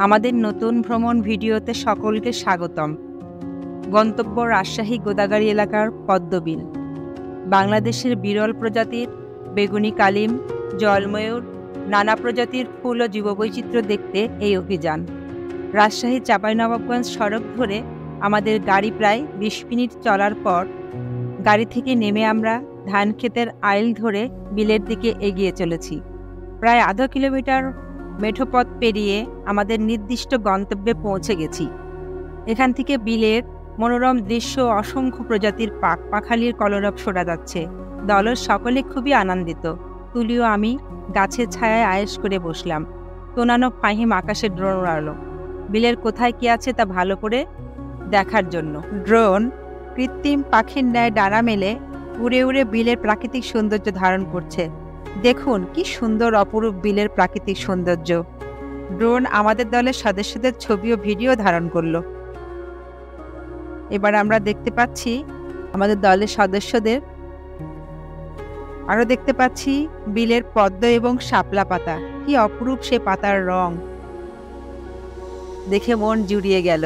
আমাদের নতুন ভ্রমণ ভিডিওতে সকলকে স্বাগতম। গন্তব্য রাজশাহী গোদাগাড়ী এলাকার পদ্মবিল। বাংলাদেশের বিরল প্রজাতির বেগুনি কালিম, জলময়ূর, নানা প্রজাতির ফুল ও জীববৈচিত্র্য দেখতে এই অভিযান। রাজশাহী চাঁপাইনবাবগঞ্জ সড়ক ধরে আমাদের গাড়ি প্রায় ২০ মিনিট চলার পর গাড়ি থেকে নেমে আমরা ধানক্ষেতের আইল ধরে বিলের দিকে এগিয়ে চলেছি। প্রায় আধা কিলোমিটার মেঠোপথ পেরিয়ে আমাদের নির্দিষ্ট গন্তব্যে পৌঁছে গেছি। এখান থেকে বিলের মনোরম দৃশ্য, অসংখ্য প্রজাতির পাখালির কলরব শোনা যাচ্ছে। দলের সকলে খুবই আনন্দিত। তুলিও আমি গাছের ছায়ায় আয়েশ করে বসলাম। তোনানো ফাহিম আকাশে ড্রোন উড়ালো বিলের কোথায় কি আছে তা ভালো করে দেখার জন্য। ড্রোন কৃত্রিম পাখির ন্যায় ডানা মেলে উড়ে উড়ে বিলের প্রাকৃতিক সৌন্দর্য ধারণ করছে। দেখুন কি সুন্দর অপরূপ বিলের প্রাকৃতিক সৌন্দর্য। ড্রোন আমাদের দলের সদস্যদের ছবি ও ভিডিও ধারণ করলো। এবার আমরা দেখতে পাচ্ছি আমাদের দলের সদস্যদের। আরো দেখতে পাচ্ছি বিলের পদ্ম এবং শাপলা পাতা। কি অপরূপ সে পাতার রং, দেখে মন জুড়িয়ে গেল।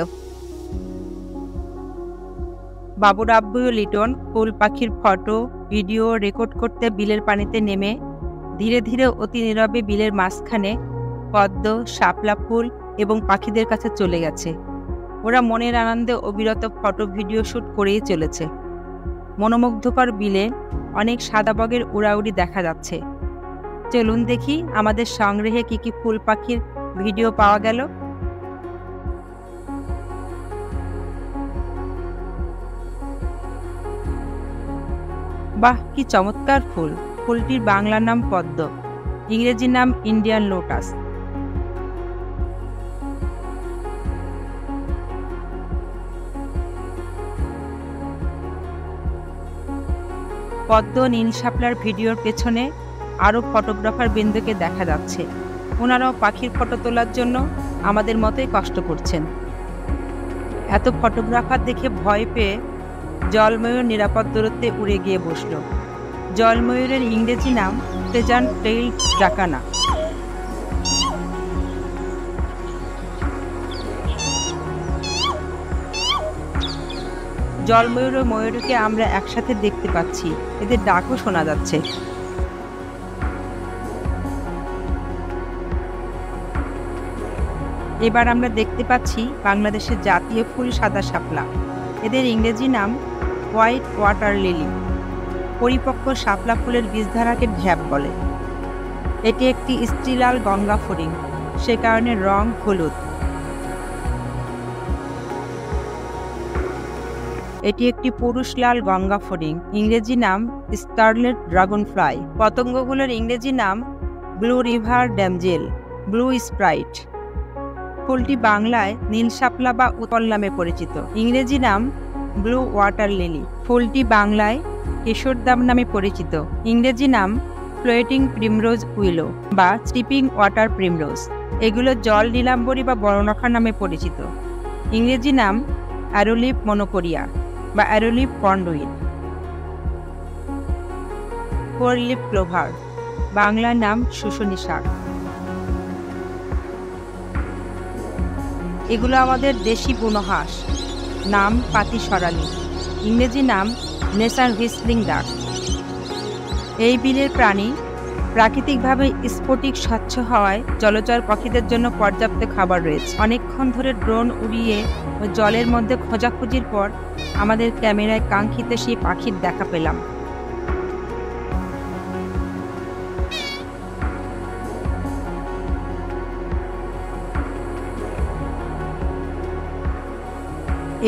বাবুর আব্বু ও লিটন ফুল পাখির ফটো ভিডিও রেকর্ড করতে বিলের পানিতে নেমে ধীরে ধীরে অতি নীরবে বিলের মাঝখানে পদ্ম, শাপলা ফুল এবং পাখিদের কাছে চলে গেছে। ওরা মনের আনন্দে অবিরত ফটো ভিডিও শ্যুট করেই চলেছে। মনোমুগ্ধকর বিলে অনেক সাদা বগের উড়াউড়ি দেখা যাচ্ছে। চলুন দেখি আমাদের সংগ্রহে কি কি ফুল পাখির ভিডিও পাওয়া গেল। বাহ, কি চমৎকার ফুল! ফুলটির বাংলা নাম পদ্ম, ইংরেজি নাম ইন্ডিয়ান লোটাস। পদ্ম নীল শাপলার ভিডিওর পেছনে আরও ফটোগ্রাফার বৃন্দকে দেখা যাচ্ছে। ওনারাও পাখির ফটো তোলার জন্য আমাদের মতোই কষ্ট করছেন। এত ফটোগ্রাফার দেখে ভয় পেয়ে জলময়ূর নিরাপদ দূরত্বে উড়ে গিয়ে বসল। জলময়ূরের ইংরেজি নাম ফ্রেজান্ট টেইলড জাকানা। জলময়ূর ও ময়ূরকে আমরা একসাথে দেখতে পাচ্ছি, এদের ডাকও শোনা যাচ্ছে। এবার আমরা দেখতে পাচ্ছি বাংলাদেশের জাতীয় ফুল সাদা শাপলা। এদের ইংরেজি নাম হোয়াইট ওয়াটার লিলি। পরিপক্ক শাপলা ফুলের বীজধারাকে ঢ্যাপ বলে। এটি একটি স্ত্রীলাল গঙ্গা ফড়িং, সে কারণে রং হলুদ। এটি একটি পুরুষ লাল গঙ্গা ফড়িং, ইংরেজি নাম স্কারলেট ড্রাগন ফ্লাই। পতঙ্গগুলোর ইংরেজি নাম ব্লু রিভার ড্যামজেল, ব্লু স্প্রাইট। ফুলটি বাংলায় নীল শাপলা বা উৎপল নামে পরিচিত, ইংরেজি নাম ব্লু ওয়াটার লিলি। ফুলটি বাংলায় কেশরদাম নামে পরিচিত, ইংরেজি নাম ফ্লোয়েটিং প্রিমরোজ উইলো বা স্টিপিং ওয়াটার প্রিমরোজ। এগুলো জল নীলাম্বরী বা বর্ণাখা নামে পরিচিত, ইংরেজি নাম অ্যারোলিপ মনোকোরিয়া বা অ্যারোলিপ কন্ডুইট। ফোর লিপ ক্লোভার, বাংলা নাম শুশুনি শাক। এগুলো আমাদের দেশি বুনোহাঁস, নাম পাতি সরালি, ইংরেজি নাম নেসার হুইসলিং ডাক। এই বিলের প্রাণী প্রাকৃতিকভাবে স্ফটিক স্বচ্ছ হওয়ায় জলচর পাখিদের জন্য পর্যাপ্ত খাবার রয়েছে। অনেকক্ষণ ধরে ড্রোন উড়িয়ে ও জলের মধ্যে খোঁজাখুঁজির পর আমাদের ক্যামেরায় কাঙ্ক্ষিত সেই পাখির দেখা পেলাম।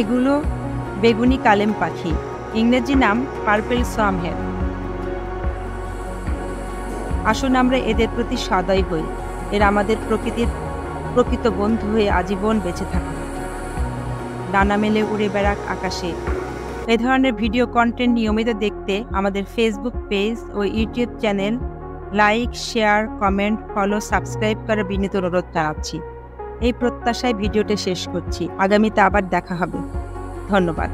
এগুলো বেগুনি কালেম পাখি, ইংরেজি নাম পার্পেল সোয়ামহেড। আসুন আমরা এদের প্রতি সদয় হই, এরা আমাদের প্রকৃতির প্রকৃত বন্ধু হয়ে আজীবন বেঁচে থাকে। ডানা মেলে উড়ে বেড়াক আকাশে। এ ধরনের ভিডিও কন্টেন্ট নিয়মিত দেখতে আমাদের ফেসবুক পেজ ও YouTube channel like, share, comment, follow, subscribe করার বিনীত অনুরোধ জানাচ্ছি। এই প্রত্যাশায় ভিডিওটি শেষ করছি। আগামীতে আবার দেখা হবে। ধন্যবাদ।